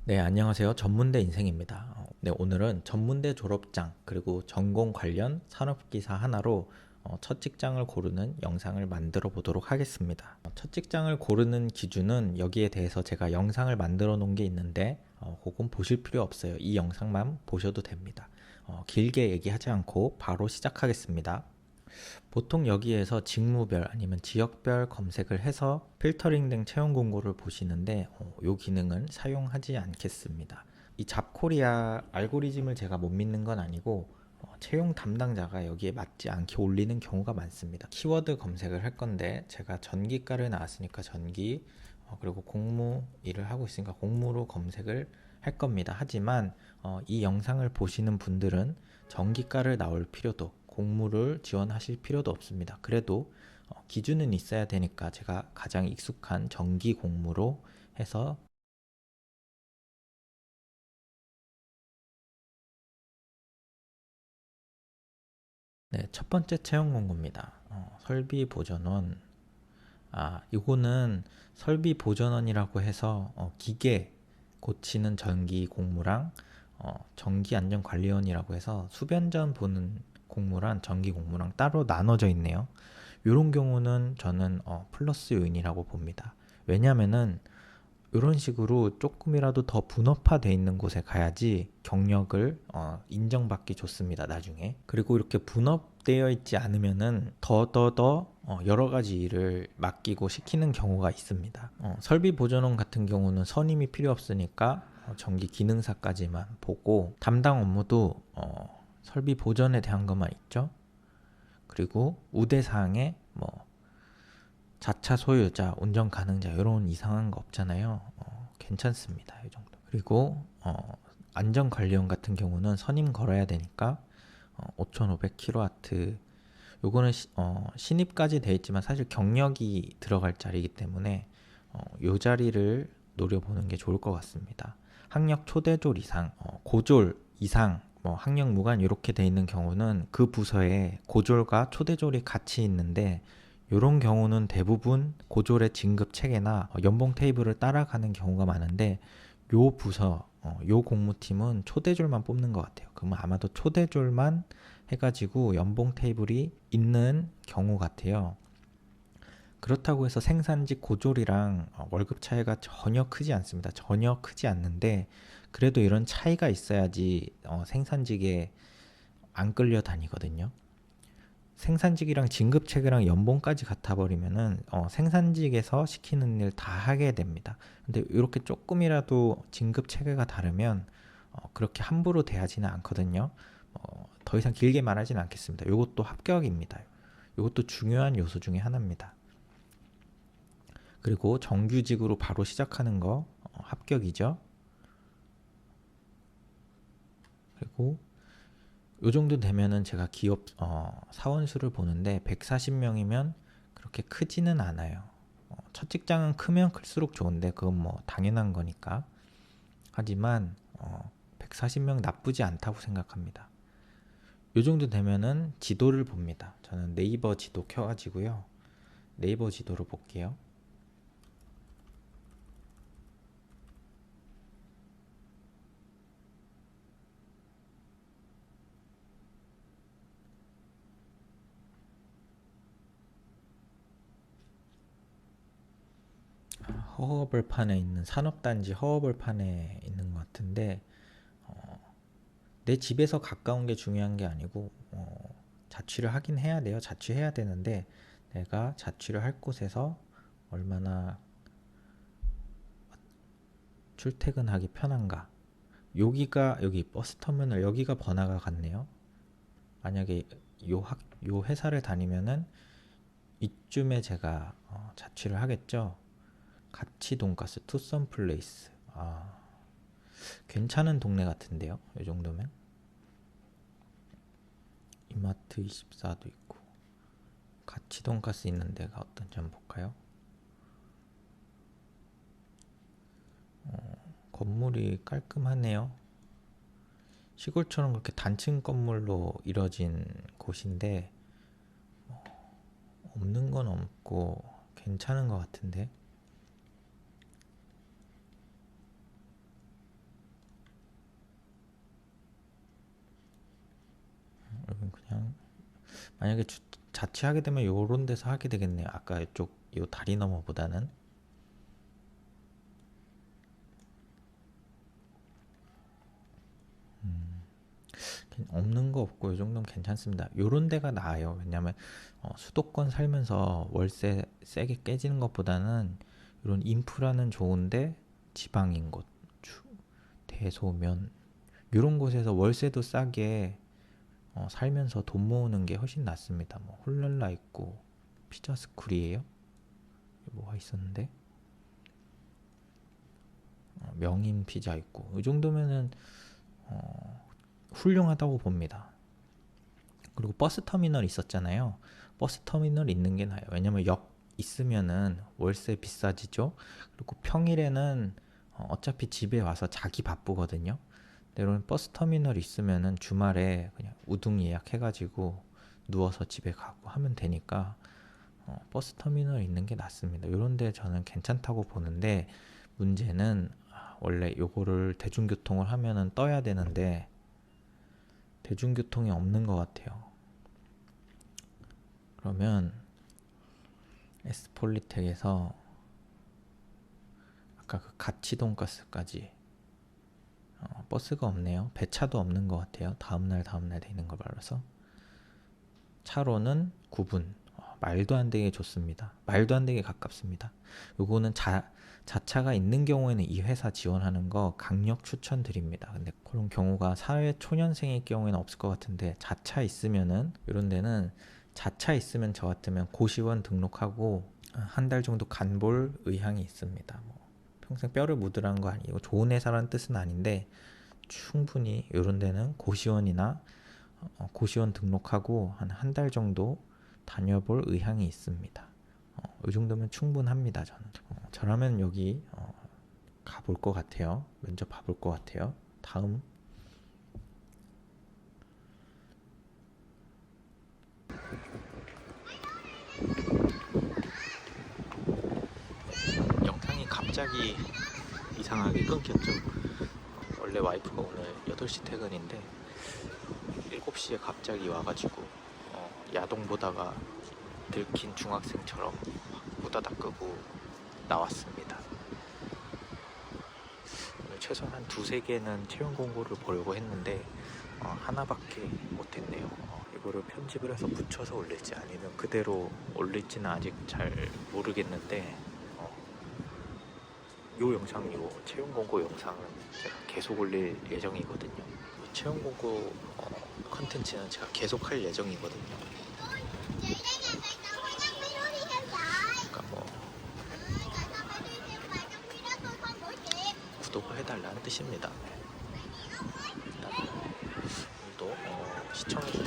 네, 안녕하세요. 전문대 인생입니다. 네, 오늘은 전문대 졸업장 그리고 전공 관련 산업기사 하나로 첫 직장을 고르는 영상을 만들어 보도록 하겠습니다. 첫 직장을 고르는 기준은 여기에 대해서 제가 영상을 만들어 놓은 게 있는데 그건 보실 필요 없어요. 이 영상만 보셔도 됩니다. 길게 얘기하지 않고 바로 시작하겠습니다. 보통 여기에서 직무별 아니면 지역별 검색을 해서 필터링된 채용 공고를 보시는데 이 기능은 사용하지 않겠습니다. 이 잡코리아 알고리즘을 제가 못 믿는 건 아니고 채용 담당자가 여기에 맞지 않게 올리는 경우가 많습니다. 키워드 검색을 할 건데 제가 전기과를 나왔으니까 전기 그리고 공무 일을 하고 있으니까 공무로 검색을 할 겁니다. 하지만 이 영상을 보시는 분들은 전기과를 나올 필요도 공무를 지원하실 필요도 없습니다. 그래도 기준은 있어야 되니까 제가 가장 익숙한 전기 공무로 해서 네, 첫 번째 채용 공고입니다. 설비 보전원. 이거는 설비 보전원이라고 해서 기계 고치는 전기 공무랑 전기 안전관리원이라고 해서 수변전 보는 공무랑 전기 공무랑 따로 나눠져 있네요. 이런 경우는 저는 플러스 요인이라고 봅니다. 왜냐면은 이런 식으로 조금이라도 더 분업화되어 있는 곳에 가야지 경력을 인정받기 좋습니다. 나중에. 그리고 이렇게 분업되어 있지 않으면은 더더더 여러 가지 일을 맡기고 시키는 경우가 있습니다. 설비 보존원 같은 경우는 선임이 필요 없으니까 전기 기능사까지만 보고 담당 업무도 설비 보전에 대한 것만 있죠. 그리고 우대사항에 뭐 자차 소유자, 운전 가능자 이런 이상한 거 없잖아요. 괜찮습니다. 이 정도. 그리고 안전관리원 같은 경우는 선임 걸어야 되니까 5500kW 요거는 신입까지 돼 있지만 사실 경력이 들어갈 자리이기 때문에 요 자리를 노려보는 게 좋을 것 같습니다. 학력 초대졸 이상, 고졸 이상, 뭐 학력 무관 이렇게 돼 있는 경우는 그 부서에 고졸과 초대졸이 같이 있는데 이런 경우는 대부분 고졸의 진급 체계나 연봉 테이블을 따라가는 경우가 많은데 요 부서, 요 공무팀은 초대졸만 뽑는 것 같아요. 그러면 아마도 초대졸만 해가지고 연봉 테이블이 있는 경우 같아요. 그렇다고 해서 생산직 고졸이랑 월급 차이가 전혀 크지 않습니다. 전혀 크지 않는데 그래도 이런 차이가 있어야지 생산직에 안 끌려다니거든요. 생산직이랑 진급체계랑 연봉까지 같아 버리면은 생산직에서 시키는 일 다 하게 됩니다. 근데 이렇게 조금이라도 진급 체계가 다르면 그렇게 함부로 대하지는 않거든요. 더 이상 길게 말하지는 않겠습니다. 이것도 합격입니다. 이것도 중요한 요소 중에 하나입니다. 그리고 정규직으로 바로 시작하는 거 합격이죠. 그리고 요 정도 되면은 제가 기업 사원 수를 보는데 140명이면 그렇게 크지는 않아요. 첫 직장은 크면 클수록 좋은데 그건 뭐 당연한 거니까. 하지만 140명 나쁘지 않다고 생각합니다. 요 정도 되면은 지도를 봅니다. 저는 네이버 지도 켜가지고요. 네이버 지도를 볼게요. 허허벌판에 있는 산업단지 허허벌판에 있는 것 같은데 내 집에서 가까운 게 중요한 게 아니고 자취를 하긴 해야 돼요. 자취해야 되는데 내가 자취를 할 곳에서 얼마나 출퇴근하기 편한가. 여기 버스터미널 여기가 번화가 같네요. 만약에 요 회사를 다니면은 이쯤에 제가 자취를 하겠죠. 가치 돈가스 투썸 플레이스. 괜찮은 동네 같은데요. 이 정도면 이마트 24도 있고 가치 돈가스 있는 데가 어떤지 한번 볼까요? 건물이 깔끔하네요. 시골처럼 그렇게 단층 건물로 이뤄진 곳인데 없는 건 없고 괜찮은 것 같은데 만약에 자취하게 되면 요런 데서 하게 되겠네요. 아까 이쪽 요 다리 너머보다는. 없는 거 없고 이 정도면 괜찮습니다. 요런 데가 나아요. 왜냐면 수도권 살면서 월세 세게 깨지는 것보다는 이런 인프라는 좋은데 지방인 곳, 대소면 이런 곳에서 월세도 싸게 살면서 돈 모으는 게 훨씬 낫습니다. 뭐 홀랄라 있고 피자스쿨이에요? 뭐가 있었는데 명인 피자 있고 이 정도면은 훌륭하다고 봅니다. 그리고 버스 터미널 있었잖아요. 버스 터미널 있는 게 나아요. 왜냐면 역 있으면은 월세 비싸지죠. 그리고 평일에는 어차피 집에 와서 자기 바쁘거든요. 근데 이런 버스 터미널 있으면은 주말에 그냥 우등 예약해가지고 누워서 집에 가고 하면 되니까 버스 터미널 있는 게 낫습니다. 이런데 저는 괜찮다고 보는데 문제는 원래 요거를 대중교통을 하면은 떠야 되는데 대중교통이 없는 것 같아요. 그러면 S폴리텍에서 아까 그 가치 돈가스까지 버스가 없네요. 배차도 없는 것 같아요. 다음날 돼 있는 걸 말아서 차로는 9분. 말도 안 되게 좋습니다. 말도 안 되게 가깝습니다. 요거는 자차가 있는 경우에는 이 회사 지원하는 거 강력 추천드립니다. 근데 그런 경우가 사회 초년생일 경우에는 없을 것 같은데 자차 있으면은 이런 데는 자차 있으면 저 같으면 고시원 등록하고 한 달 정도 간볼 의향이 있습니다. 뭐 평생 뼈를 묻으라는 거 아니고 좋은 회사라는 뜻은 아닌데 충분히 이런 데는 고시원이나 고시원 등록하고 한 달 정도 다녀볼 의향이 있습니다. 이 정도면 충분합니다. 저라면 여기 가볼 것 같아요. 면접 봐볼 것 같아요. 다음 영상이 갑자기 이상하게 끊겼죠. 원래 와이프가 오늘 8시 퇴근인데 7시에 갑자기 와가지고 야동 보다가 들킨 중학생처럼 후다닥 끄고 나왔습니다. 오늘 최소한 한 2-3개는 채용 공고를 보려고 했는데 하나밖에 못했네요. 이거를 편집을 해서 붙여서 올릴지 아니면 그대로 올릴지는 아직 잘 모르겠는데 요 영상, 요 채용 공고 영상은 제가 계속 올릴 예정이거든요. 채용 공고 컨텐츠는 제가 계속 할 예정이거든요. 그러니까 뭐 구독을 해달라는 뜻입니다. 오늘도 시청해주셔서